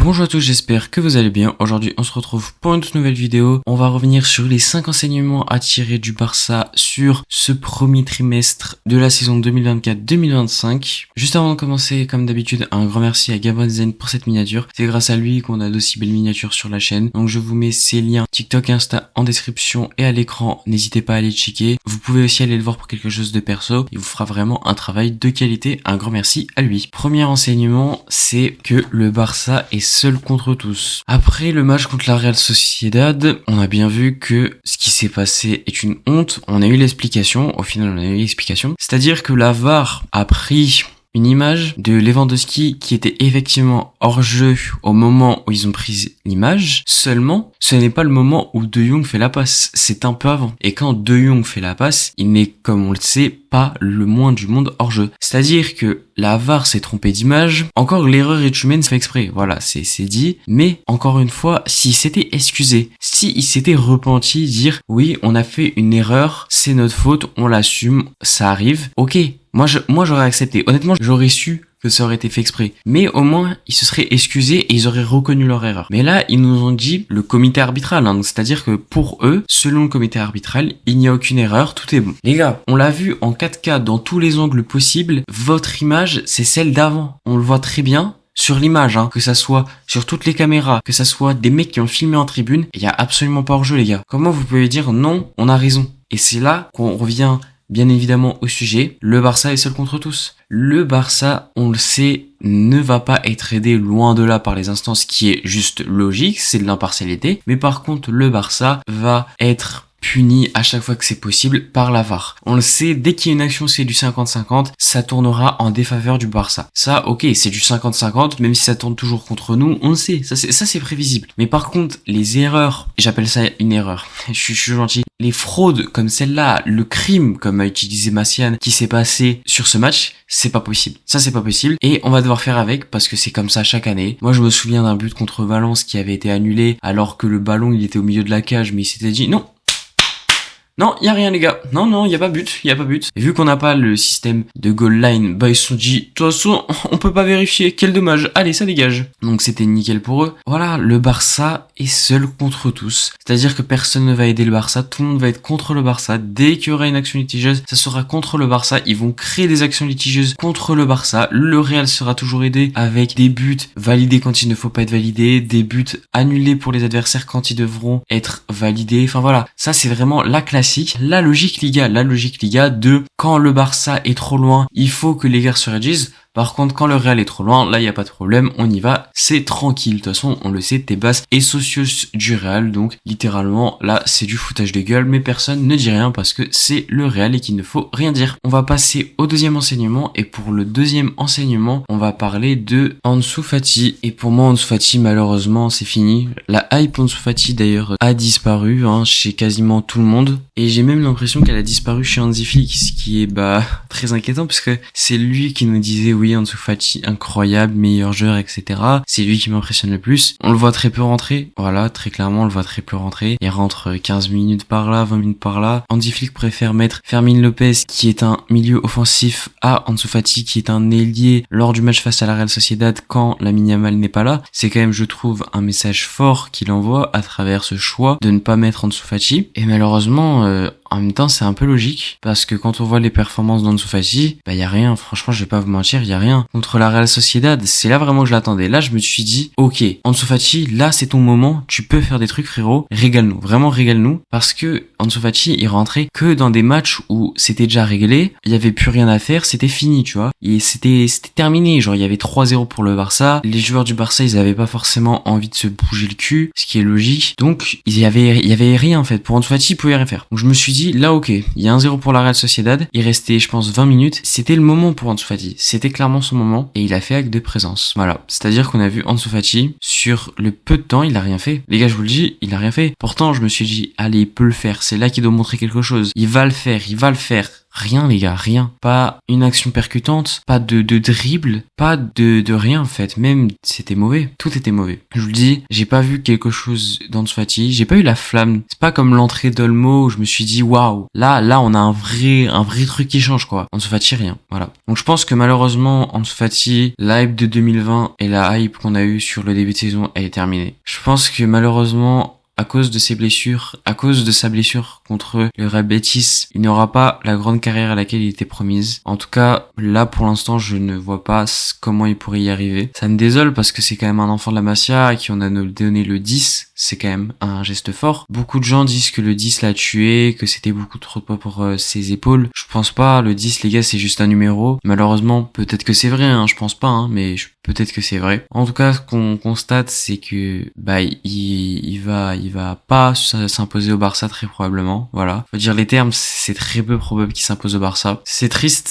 Bonjour à tous, j'espère que vous allez bien. Aujourd'hui, on se retrouve pour une toute nouvelle vidéo. On va revenir sur les 5 enseignements à tirer du Barça sur ce premier trimestre de la saison 2024-2025. Juste avant de commencer, comme d'habitude, un grand merci à Gabon Zen pour cette miniature. C'est grâce à lui qu'on a d'aussi belles miniatures sur la chaîne. Donc je vous mets ses liens TikTok et Insta en description et à l'écran. N'hésitez pas à aller checker. Vous pouvez aussi aller le voir pour quelque chose de perso. Il vous fera vraiment un travail de qualité. Un grand merci à lui. Premier enseignement, c'est que le Barça est seul contre tous. Après le match contre la Real Sociedad, on a bien vu que ce qui s'est passé est une honte. On a eu l'explication. Au final, on a eu l'explication. C'est-à-dire que la VAR a pris une image de Lewandowski qui était effectivement hors jeu au moment où ils ont pris l'image. Seulement, ce n'est pas le moment où De Jong fait la passe. C'est un peu avant. Et quand De Jong fait la passe, il n'est, comme on le sait, pas le moins du monde hors jeu. C'est-à-dire que la VAR s'est trompée d'image. Encore l'erreur est humaine, c'est fait exprès. Voilà, c'est dit. Mais, encore une fois, s'il s'était excusé, s'il s'était repenti, dire, oui, on a fait une erreur, c'est notre faute, on l'assume, ça arrive. Ok. Moi, j'aurais accepté. Honnêtement, j'aurais su que ça aurait été fait exprès. Mais au moins, ils se seraient excusés et ils auraient reconnu leur erreur. Mais là, ils nous ont dit le comité arbitral. Donc, c'est-à-dire que pour eux, selon le comité arbitral, il n'y a aucune erreur, tout est bon. Les gars, on l'a vu en 4K dans tous les angles possibles. Votre image, c'est celle d'avant. On le voit très bien. Sur l'image, que ça soit sur toutes les caméras, que ça soit des mecs qui ont filmé en tribune, il y a absolument pas hors-jeu, les gars. Comment vous pouvez dire non, on a raison? Et c'est là qu'on revient bien évidemment au sujet. Le Barça est seul contre tous. Le Barça, on le sait, ne va pas être aidé loin de là par les instances, qui est juste logique, c'est de l'impartialité. Mais par contre, le Barça va être puni à chaque fois que c'est possible par la VAR. On le sait, dès qu'il y a une action c'est du 50-50, ça tournera en défaveur du Barça. Ça, ok, c'est du 50-50, même si ça tourne toujours contre nous, on le sait, ça c'est prévisible. Mais par contre, les erreurs, j'appelle ça une erreur, je suis gentil, les fraudes comme celle-là, le crime, comme a utilisé Massian, qui s'est passé sur ce match, c'est pas possible. Ça, c'est pas possible. Et on va devoir faire avec, parce que c'est comme ça chaque année. Moi, je me souviens d'un but contre Valence qui avait été annulé, alors que le ballon, il était au milieu de la cage, mais il s'était dit, non, y a rien les gars. Non, y a pas but. Et vu qu'on n'a pas le système de goal line, bah ils se sont dit, de toute façon, on peut pas vérifier. Quel dommage. Allez, ça dégage. Donc c'était nickel pour eux. Voilà, le Barça est seul contre tous. C'est-à-dire que personne ne va aider le Barça. Tout le monde va être contre le Barça. Dès qu'il y aura une action litigieuse, ça sera contre le Barça. Ils vont créer des actions litigieuses contre le Barça. Le Real sera toujours aidé avec des buts validés quand il ne faut pas être validés, des buts annulés pour les adversaires quand ils devront être validés. Enfin voilà, ça c'est vraiment la classique. La logique Liga de quand le Barça est trop loin, il faut que les gars se réduisent. Par contre, quand le Real est trop loin, là, il n'y a pas de problème, on y va, c'est tranquille. De toute façon, on le sait, Tebas est socios du Real, donc littéralement, là, c'est du foutage de gueule, mais personne ne dit rien parce que c'est le Real et qu'il ne faut rien dire. On va passer au deuxième enseignement, et pour le deuxième enseignement, on va parler de Ansu Fati. Et pour moi, Ansu Fati, malheureusement, c'est fini. La hype Ansu Fati, d'ailleurs, a disparu, chez quasiment tout le monde. Et j'ai même l'impression qu'elle a disparu chez Hansi Flick, ce qui est, très inquiétant, parce que c'est lui qui nous disait, oui, Ansu Fati, incroyable, meilleur joueur, etc. C'est lui qui m'impressionne le plus. On le voit très peu rentrer. Voilà, très clairement, on le voit très peu rentrer. Il rentre 15 minutes par là, 20 minutes par là. Hansi Flick préfère mettre Fermin Lopez, qui est un milieu offensif, à Ansu Fati, qui est un ailier lors du match face à la Real Sociedad quand Lamine Yamal n'est pas là. C'est quand même, je trouve, un message fort qu'il envoie à travers ce choix de ne pas mettre Ansu Fati. Et malheureusement, en même temps, c'est un peu logique, parce que quand on voit les performances d'Ansu Fati, y a rien. Franchement, je vais pas vous mentir, y a rien. Contre la Real Sociedad, c'est là vraiment que je l'attendais. Là, je me suis dit, ok, Ansu Fati, là, c'est ton moment, tu peux faire des trucs, frérot. Régale-nous, vraiment régale-nous, parce que Ansu Fati, il rentrait que dans des matchs où c'était déjà réglé, il y avait plus rien à faire, c'était fini, tu vois. Et c'était terminé, genre, il y avait 3-0 pour le Barça. Les joueurs du Barça, ils avaient pas forcément envie de se bouger le cul, ce qui est logique. Donc, il y avait rien, en fait. Pour Ansu Fati, il pouvait rien faire. Donc, je me suis dit, là, ok, il y a 1-0 pour la Real Sociedad. Il restait, je pense, 20 minutes. C'était le moment pour Ansu Fati. C'était clairement son moment. Et il a fait acte de présence. Voilà. C'est-à-dire qu'on a vu Ansu Fati, sur le peu de temps, il a rien fait. Les gars, je vous le dis, il a rien fait. Pourtant, je me suis dit, allez, il peut le faire. C'est là qu'il doit montrer quelque chose. Il va le faire. Rien les gars, rien. Pas une action percutante, pas de dribble, pas de rien en fait. Même c'était mauvais, tout était mauvais. Je vous le dis, j'ai pas vu quelque chose d'Ansu Fati, j'ai pas eu la flamme. C'est pas comme l'entrée d'Olmo où je me suis dit waouh, là on a un vrai truc qui change quoi. Ansu Fati rien, voilà. Donc je pense que malheureusement Ansu Fati, la hype de 2020 et la hype qu'on a eue sur le début de saison, elle est terminée. Je pense que malheureusement à cause de ses blessures, à cause de sa blessure contre le Real Betis, il n'aura pas la grande carrière à laquelle il était promise. En tout cas, là pour l'instant, je ne vois pas comment il pourrait y arriver. Ça me désole parce que c'est quand même un enfant de la Masia à qui on a donné le 10. C'est quand même un geste fort. Beaucoup de gens disent que le 10 l'a tué, que c'était beaucoup trop de poids pour ses épaules. Je pense pas, le 10 les gars c'est juste un numéro. Malheureusement, peut-être que c'est vrai, hein, je pense pas, hein, mais peut-être que c'est vrai. En tout cas, ce qu'on constate, c'est que il va pas s'imposer au Barça très probablement. Voilà. Faut dire les termes, c'est très peu probable qu'il s'impose au Barça. C'est triste,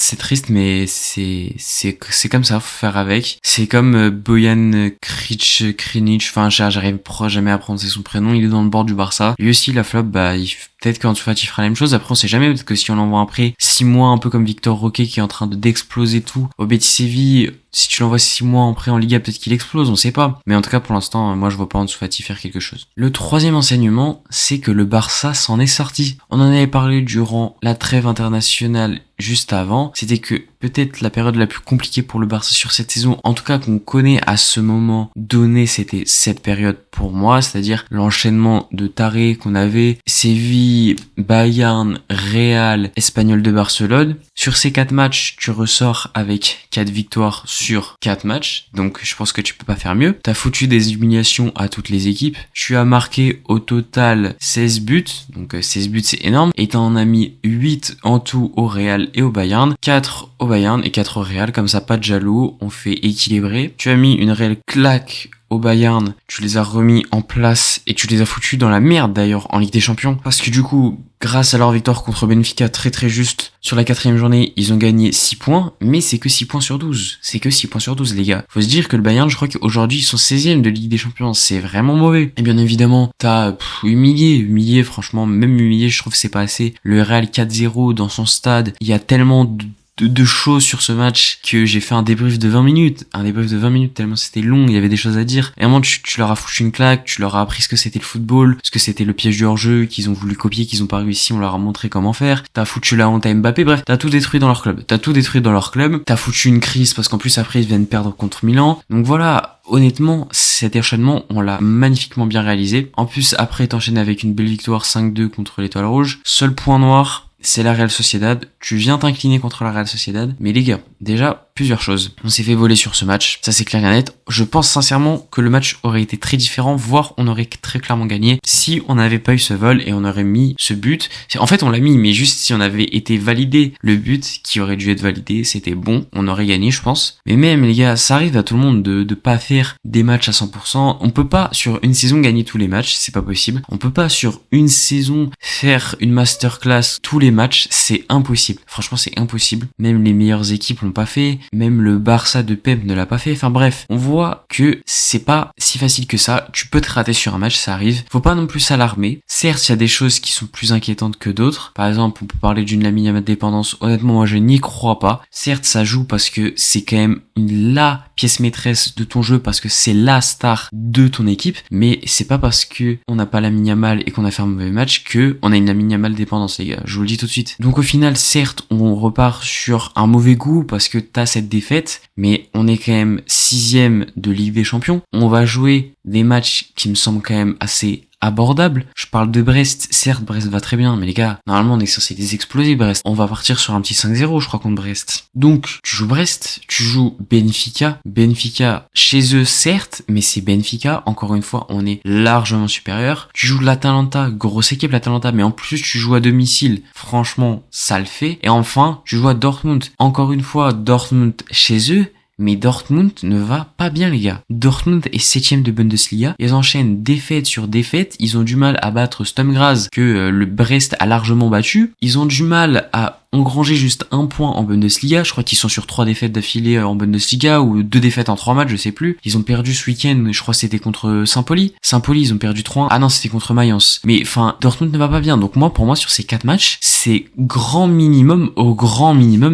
mais c'est comme ça, faut faire avec. C'est comme Bojan Krinic, enfin j'arrive jamais à prononcer son prénom, il est dans le bord du Barça. Lui aussi la flop, peut-être qu'Ansu Fati fera la même chose. Après on sait jamais, peut-être que si on l'envoie après 6 mois un peu comme Victor Roque qui est en train d'exploser tout au Betis Séville, si tu l'envoies 6 mois après en Liga, peut-être qu'il explose, on sait pas. Mais en tout cas, pour l'instant, moi, je vois pas Ansu Fati faire quelque chose. Le troisième enseignement, c'est que le Barça s'en est sorti. On en avait parlé durant la trêve internationale juste avant. C'était que peut-être la période la plus compliquée pour le Barça sur cette saison, en tout cas qu'on connaît à ce moment donné, c'était cette période pour moi, c'est-à-dire l'enchaînement de tarés qu'on avait, Séville, Bayern, Real, Espagnol de Barcelone. Sur ces 4 matchs, tu ressors avec 4 victoires sur 4 matchs, donc je pense que tu peux pas faire mieux. T'as foutu des humiliations à toutes les équipes. Tu as marqué au total 16 buts, donc 16 buts c'est énorme, et t'en as mis 8 en tout au Real et au Bayern, 4 au Bayern et 4 au Real, comme ça pas de jaloux, on fait équilibrer. Tu as mis une réelle claque au Bayern, tu les as remis en place et tu les as foutus dans la merde d'ailleurs en Ligue des Champions, parce que du coup, grâce à leur victoire contre Benfica très juste, sur la 4e journée, ils ont gagné 6 points, mais c'est que 6 points sur 12. C'est que 6 points sur 12 les gars. Faut se dire que le Bayern, je crois qu'aujourd'hui ils sont 16e de Ligue des Champions, c'est vraiment mauvais. Et bien évidemment, t'as humilié, franchement, même humilié, je trouve que c'est pas assez. Le Real 4-0 dans son stade, il y a tellement de choses sur ce match que j'ai fait un débrief de 20 minutes tellement c'était long, il y avait des choses à dire. Et à un moment tu leur as foutu une claque, tu leur as appris ce que c'était le football, ce que c'était le piège du hors-jeu qu'ils ont voulu copier, qu'ils ont pas réussi, on leur a montré comment faire. T'as foutu la honte à Mbappé, bref, t'as tout détruit dans leur club. T'as foutu une crise parce qu'en plus après ils viennent perdre contre Milan. Donc voilà, honnêtement, cet enchaînement, on l'a magnifiquement bien réalisé. En plus, après t'enchaînes avec une belle victoire 5-2 contre l'Étoile Rouge. Seul point noir, c'est la Real Sociedad. Tu viens t'incliner contre la Real Sociedad. Mais les gars, déjà, plusieurs choses. On s'est fait voler sur ce match. Ça, c'est clair et net. Je pense sincèrement que le match aurait été très différent, voire on aurait très clairement gagné si on n'avait pas eu ce vol et on aurait mis ce but. En fait, on l'a mis, mais juste si on avait été validé le but qui aurait dû être validé, c'était bon. On aurait gagné, je pense. Mais même, les gars, ça arrive à tout le monde de pas faire des matchs à 100%. On peut pas, sur une saison, gagner tous les matchs. C'est pas possible. On peut pas, sur une saison, faire une masterclass tous les matchs. C'est impossible. Franchement, c'est impossible. Même les meilleures équipes l'ont pas fait. Même le Barça de Pep ne l'a pas fait. Enfin bref, on voit que c'est pas si facile que ça. Tu peux te rater sur un match, ça arrive. Faut pas non plus s'alarmer. Certes, il y a des choses qui sont plus inquiétantes que d'autres. Par exemple, on peut parler d'une Lamine Yamal dépendance. Honnêtement, moi, je n'y crois pas. Certes, ça joue parce que c'est quand même la pièce maîtresse de ton jeu, parce que c'est la star de ton équipe. Mais c'est pas parce que on n'a pas Lamine Yamal et qu'on a fait un mauvais match que on a une Lamine Yamal dépendance, les gars. Je vous le dis tout de suite. Donc au final, certes, on repart sur un mauvais goût parce que t'as cette défaite, mais on est quand même 6e de Ligue des Champions. On va jouer des matchs qui me semblent quand même assez abordable. Je parle de Brest, certes Brest va très bien, mais les gars, normalement on est censé les exploser Brest. On va partir sur un petit 5-0 je crois contre Brest. Donc tu joues Brest, tu joues Benfica chez eux certes, mais c'est Benfica, encore une fois on est largement supérieur. Tu joues l'Atalanta, grosse équipe l'Atalanta, mais en plus tu joues à domicile, franchement ça le fait. Et enfin tu joues à Dortmund, encore une fois Dortmund chez eux, mais Dortmund ne va pas bien les gars. Dortmund est 7e de Bundesliga. Ils enchaînent défaite sur défaite. Ils ont du mal à battre Sturm Graz que le Brest a largement battu. Ils ont du mal à engrangé juste un point en Bundesliga. Je crois qu'ils sont sur 3 défaites d'affilée en Bundesliga ou 2 défaites en 3 matchs, je sais plus. Ils ont perdu ce week-end, je crois que c'était contre Saint-Pauli. Saint-Pauli, ils ont perdu 3-1. Ah non, c'était contre Mayence. Mais enfin, Dortmund ne va pas bien. Donc pour moi, sur ces 4 matchs, c'est grand minimum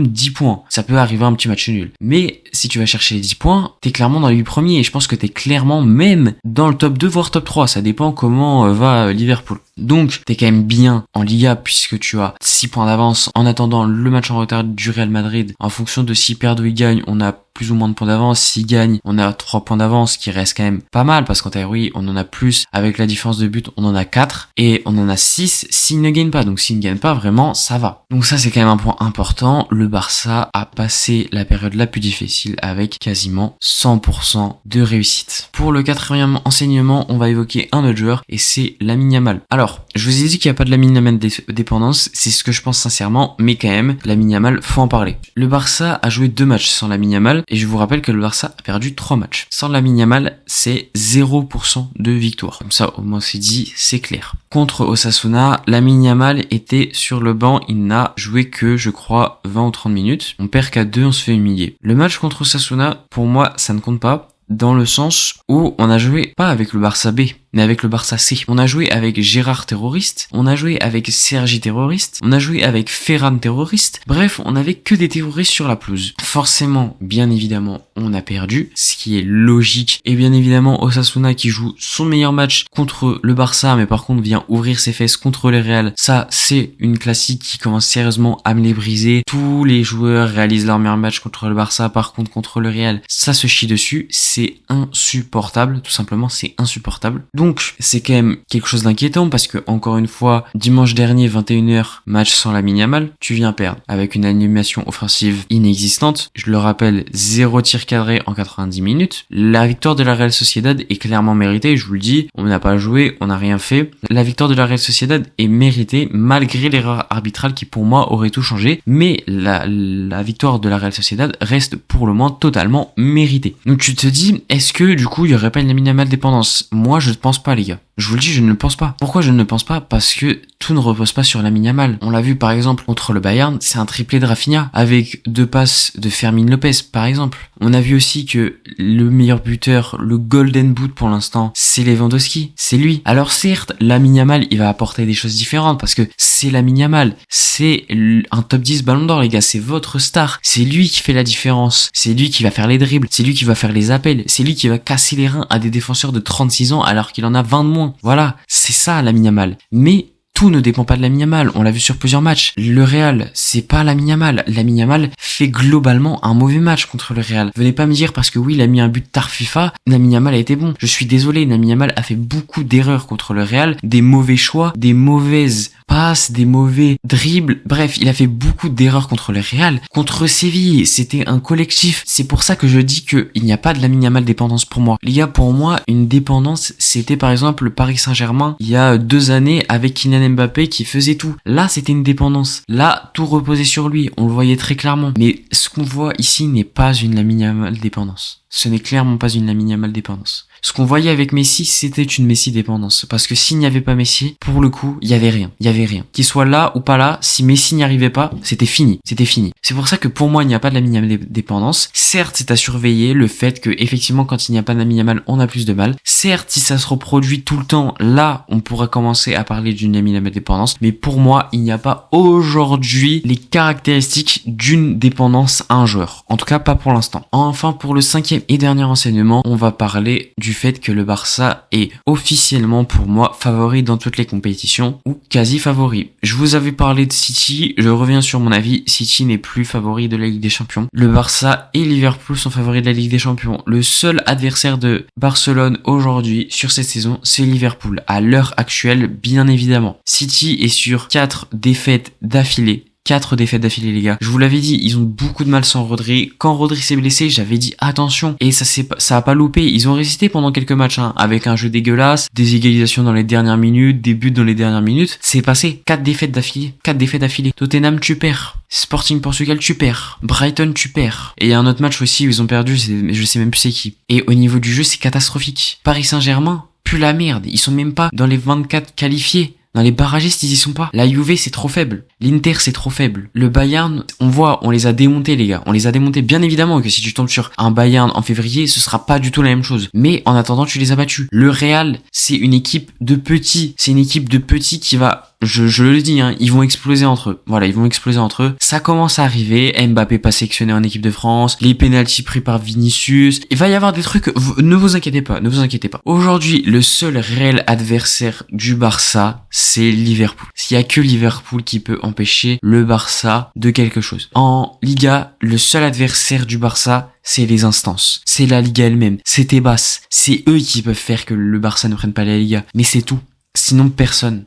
10 points. Ça peut arriver un petit match nul. Mais si tu vas chercher les 10 points, t'es clairement dans les 8 premiers et je pense que t'es clairement même dans le top 2 voire top 3. Ça dépend comment va Liverpool. Donc, t'es quand même bien en Liga puisque tu as 6 points d'avance en attendant le match en retard du Real Madrid. En fonction de s'ils perdent ou ils gagnent, on a plus ou moins de points d'avance. S'ils gagnent, on a 3 points d'avance qui reste quand même pas mal parce qu'en théorie, on en a plus. Avec la différence de but, on en a 4 et on en a 6 s'ils ne gagnent pas. Donc s'ils ne gagnent pas, vraiment, ça va. Donc ça, c'est quand même un point important. Le Barça a passé la période la plus difficile avec quasiment 100% de réussite. Pour le 4e enseignement, on va évoquer un autre joueur et c'est Lamine Yamal. Alors, je vous ai dit qu'il n'y a pas de Lamine Yamal dépendance, c'est ce que je pense sincèrement, mais quand même, Lamine Yamal, faut en parler. Le Barça a joué 2 matchs sans Lamine Yamal, et je vous rappelle que le Barça a perdu 3 matchs. Sans Lamine Yamal, c'est 0% de victoire. Comme ça, au moins c'est dit, c'est clair. Contre Osasuna, Lamine Yamal était sur le banc, il n'a joué que, je crois, 20 ou 30 minutes. On perd qu'à 2, on se fait humilier. Le match contre Osasuna, pour moi, ça ne compte pas, dans le sens où on a joué pas avec le Barça B, mais avec le Barça C. On a joué avec Gérard terroriste, on a joué avec Sergi terroriste, on a joué avec Ferran terroriste. Bref, on avait que des terroristes sur la pelouse. Forcément, bien évidemment, on a perdu, ce qui est logique. Et bien évidemment, Osasuna qui joue son meilleur match contre le Barça, mais par contre vient ouvrir ses fesses contre le Real. Ça, c'est une classique qui commence sérieusement à me les briser. Tous les joueurs réalisent leur meilleur match contre le Barça, par contre contre le Real, ça se chie dessus. C'est insupportable, tout simplement, c'est insupportable. Donc, c'est quand même quelque chose d'inquiétant parce que, encore une fois, dimanche dernier, 21h, match sans Lamine Yamal, tu viens perdre avec une animation offensive inexistante. Je le rappelle, 0 tir cadré en 90 minutes. La victoire de la Real Sociedad est clairement méritée, je vous le dis, on n'a pas joué, on n'a rien fait. La victoire de la Real Sociedad est méritée malgré l'erreur arbitrale qui, pour moi, aurait tout changé, mais la victoire de la Real Sociedad reste pour le moins totalement méritée. Donc tu te dis, est-ce que, du coup, il y aurait pas une Lamine Yamal dépendance? Moi, je ne pense pas, les gars. Je vous le dis, je ne le pense pas. Pourquoi je ne le pense pas? Parce que tout ne repose pas sur Lamine Yamal. On l'a vu par exemple contre le Bayern, c'est un triplé de Rafinha avec 2 passes de Fermin Lopez par exemple. On a vu aussi que le meilleur buteur, le golden boot pour l'instant, c'est Lewandowski, c'est lui. Alors certes, Lamine Yamal, il va apporter des choses différentes parce que c'est Lamine Yamal, c'est un top 10 Ballon d'Or les gars, c'est votre star, c'est lui qui fait la différence, c'est lui qui va faire les dribbles, c'est lui qui va faire les appels, c'est lui qui va casser les reins à des défenseurs de 36 ans alors qu'il en a 20 de moins. Voilà, c'est ça Lamine Yamal. Mais tout ne dépend pas de Lamine Yamal, on l'a vu sur plusieurs matchs. Le Real, c'est pas Lamine Yamal. Lamine Yamal fait globalement un mauvais match contre le Real. Venez pas me dire parce que oui, il a mis un but tard FIFA, Lamine Yamal a été bon. Je suis désolé, Lamine Yamal a fait beaucoup d'erreurs contre le Real, des mauvais choix, des mauvaises passes, des mauvais dribbles. Bref, il a fait beaucoup d'erreurs contre le Real. Contre Séville, c'était un collectif. C'est pour ça que je dis que il n'y a pas de Lamine Yamal dépendance pour moi. Les gars, pour moi, une dépendance, c'était par exemple le Paris Saint-Germain il y a 2 années avec Kylian Mbappé qui faisait tout. Là, c'était une dépendance. Là, tout reposait sur lui. On le voyait très clairement. Mais ce qu'on voit ici n'est pas une Lamine Yamal dépendance. Ce n'est clairement pas une Lamine Yamal dépendance. Ce qu'on voyait avec Messi, c'était une Messi dépendance. Parce que s'il n'y avait pas Messi, pour le coup, il y avait rien. Il y avait rien. Qu'il soit là ou pas là, si Messi n'y arrivait pas, c'était fini. C'était fini. C'est pour ça que pour moi, il n'y a pas de Lamine Yamal dépendance. Certes, c'est à surveiller le fait que, effectivement, quand il n'y a pas de Lamine Yamal, on a plus de mal. Certes, si ça se reproduit tout le temps, là, on pourra commencer à parler d'une Lamine Yamal dépendance. Mais pour moi, il n'y a pas aujourd'hui les caractéristiques d'une dépendance à un joueur. En tout cas, pas pour l'instant. Enfin, pour le 5e et dernier enseignement, on va parler du fait que le Barça est officiellement pour moi favori dans toutes les compétitions ou quasi favori. Je vous avais parlé de City, je reviens sur mon avis, City n'est plus favori de la Ligue des Champions. Le Barça et Liverpool sont favoris de la Ligue des Champions. Le seul adversaire de Barcelone aujourd'hui sur cette saison, c'est Liverpool. À l'heure actuelle, bien évidemment. City est sur 4 défaites d'affilée. 4 défaites d'affilée les gars. Je vous l'avais dit, ils ont beaucoup de mal sans Rodri. Quand Rodri s'est blessé, j'avais dit attention. Et ça a pas loupé. Ils ont résisté pendant quelques matchs, avec un jeu dégueulasse, des égalisations dans les dernières minutes, des buts dans les dernières minutes. C'est passé. 4 défaites d'affilée. 4 défaites d'affilée. Tottenham, tu perds. Sporting Portugal, tu perds. Brighton, tu perds. Et il y a un autre match aussi où ils ont perdu, je sais même plus c'est qui. Et au niveau du jeu, c'est catastrophique. Paris Saint-Germain, plus la merde. Ils sont même pas dans les 24 qualifiés. Dans les barragistes, ils y sont pas. La Juve, c'est trop faible. L'Inter, c'est trop faible. Le Bayern, on les a démontés, les gars. On les a démontés. Bien évidemment que si tu tombes sur un Bayern en février, ce sera pas du tout la même chose. Mais en attendant, tu les as battus. Le Real, c'est une équipe de petits. C'est une équipe de petits qui va... Je le dis, hein, ils vont exploser entre eux. Voilà, ils vont exploser entre eux. Ça commence à arriver. Mbappé pas sélectionné en équipe de France. Les pénaltys pris par Vinicius. Il va y avoir des trucs. Ne vous inquiétez pas. Ne vous inquiétez pas. Aujourd'hui, le seul réel adversaire du Barça, c'est Liverpool. Il y a que Liverpool qui peut empêcher le Barça de quelque chose. En Liga, le seul adversaire du Barça, c'est les instances. C'est la Liga elle-même. C'est Tebas. C'est eux qui peuvent faire que le Barça ne prenne pas la Liga. Mais c'est tout. Sinon, personne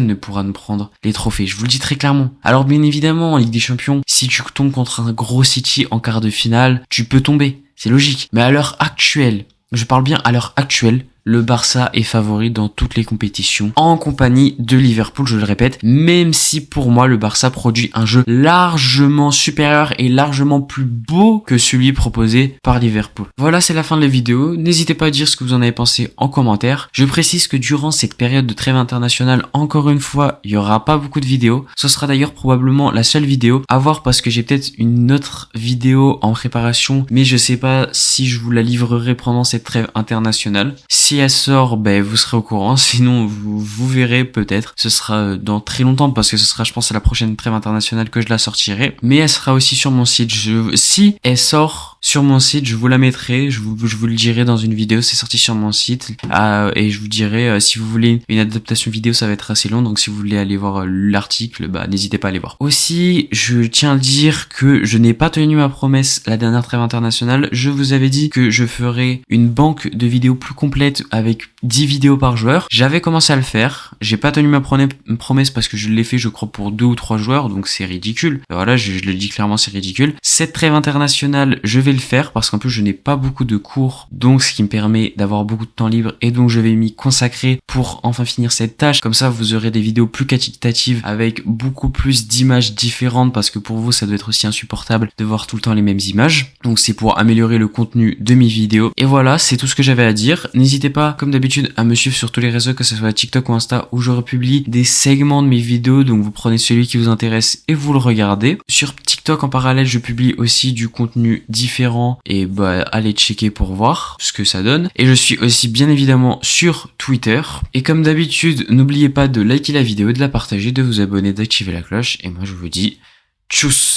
ne pourra nous prendre les trophées. Je vous le dis très clairement. Alors, bien évidemment, en Ligue des Champions, si tu tombes contre un gros City en quart de finale, tu peux tomber. C'est logique. Mais à l'heure actuelle, je parle bien à l'heure actuelle, le Barça est favori dans toutes les compétitions, en compagnie de Liverpool, je le répète, même si pour moi le Barça produit un jeu largement supérieur et largement plus beau que celui proposé par Liverpool. Voilà, c'est la fin de la vidéo. N'hésitez pas à dire ce que vous en avez pensé en commentaire. Je précise que durant cette période de trêve internationale, encore une fois, il y aura pas beaucoup de vidéos. Ce sera d'ailleurs probablement la seule vidéo à voir parce que j'ai peut-être une autre vidéo en préparation, mais je sais pas si je vous la livrerai pendant cette trêve internationale. Si elle sort, vous serez au courant. Sinon, vous verrez peut-être. Ce sera dans très longtemps parce que ce sera, je pense, à la prochaine trêve internationale que je la sortirai. Mais elle sera aussi sur mon site. Si elle sort sur mon site, je vous la mettrai. Je vous le dirai dans une vidéo. C'est sorti sur mon site. Et je vous dirai, si vous voulez une adaptation vidéo, ça va être assez long. Donc, si vous voulez aller voir l'article, n'hésitez pas à aller voir. Aussi, je tiens à le dire que je n'ai pas tenu ma promesse la dernière trêve internationale. Je vous avais dit que je ferais une banque de vidéos plus complète avec 10 vidéos par joueur. J'avais commencé à le faire. J'ai pas tenu ma promesse parce que je l'ai fait, je crois, pour 2 ou 3 joueurs, donc c'est ridicule. Voilà, je le dis clairement, c'est ridicule. Cette trêve internationale, je vais le faire parce qu'en plus, je n'ai pas beaucoup de cours, donc ce qui me permet d'avoir beaucoup de temps libre et donc je vais m'y consacrer pour enfin finir cette tâche. Comme ça, vous aurez des vidéos plus qualitatives avec beaucoup plus d'images différentes parce que pour vous, ça doit être aussi insupportable de voir tout le temps les mêmes images. Donc c'est pour améliorer le contenu de mes vidéos. Et voilà, c'est tout ce que j'avais à dire. N'hésitez pas, comme d'habitude, à me suivre sur tous les réseaux, que ce soit TikTok ou Insta, où je republie des segments de mes vidéos. Donc vous prenez celui qui vous intéresse et vous le regardez. Sur TikTok, en parallèle, je publie aussi du contenu différent et allez checker pour voir ce que ça donne. Et je suis aussi bien évidemment sur Twitter. Et comme d'habitude, n'oubliez pas de liker la vidéo, de la partager, de vous abonner, d'activer la cloche. Et moi, je vous dis tchuss!